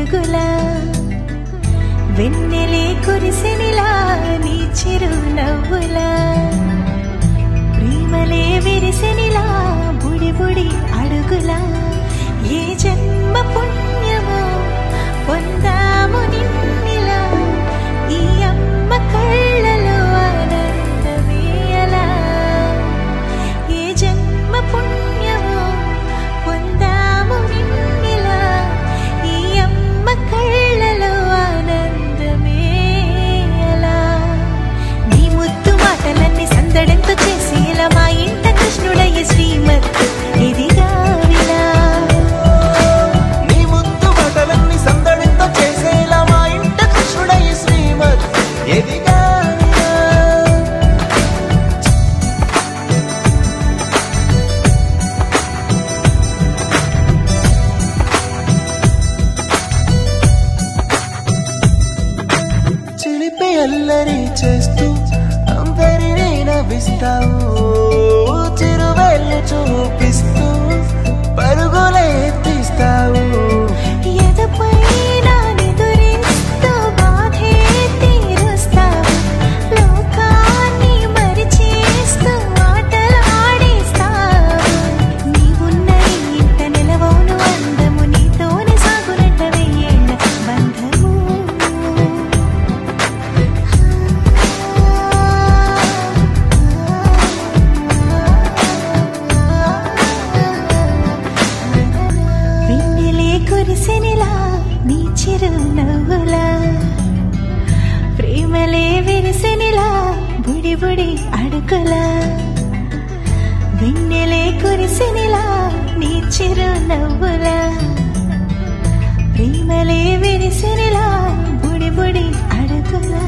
పిడుగులా వెన్నెలే కురిసెనిలా నీ చిరు నవ్వులా ప్రేమలే విరిసెనిలా బుడి బుడి అడుగులా ఏ జన్మ పుణ్యమో పొందాము నిన్నిలా ఈ అమ్మ కళ్ళలో ఆనందమే అలా ఏ జన్మ పుణ్యమో పొందాము నిన్నిలా ఈ అమ్మ కళ్ళలో ఆనందమే అలా నీ ముద్దు మాటలన్నీ సందడంతో చేసి ఇలా మా ఇంట కృష్ణుడయ్య శ్రీమత్ ఇదిగా విలా నీ ముద్దు మాటలన్నీ సందడంతో చేసేలా మా ఇంట కృష్ణుడయ్య శ్రీమత్ ఎదిగా చిలిపి అల్లరి చేస్తూ అందరినీ నవ్విస్తావు చిరువేళ్ళు చూపిస్తూ పరుగులే తీస్తావు ఎదపై నానెదురిస్తూ బాధే తీరుస్తావు లోకాన్ని మరిచేస్తూ ఆటలాడేస్తావు నీవున్న ఇంట నిలవను అందము నీతోనే సాగునంట వెయ్యేళ్ళ బంధము వెన్నెలే కురిసెనిలా నీ చిరు నవ్వులా ప్రేమలే విరిసెనిలా బుడి బుడి అడుగులా వెన్నెలే కురిసెనిలా నీ చిరు నవ్వులా ప్రేమలే విరిసెనిలా బుడి బుడి అడుగులా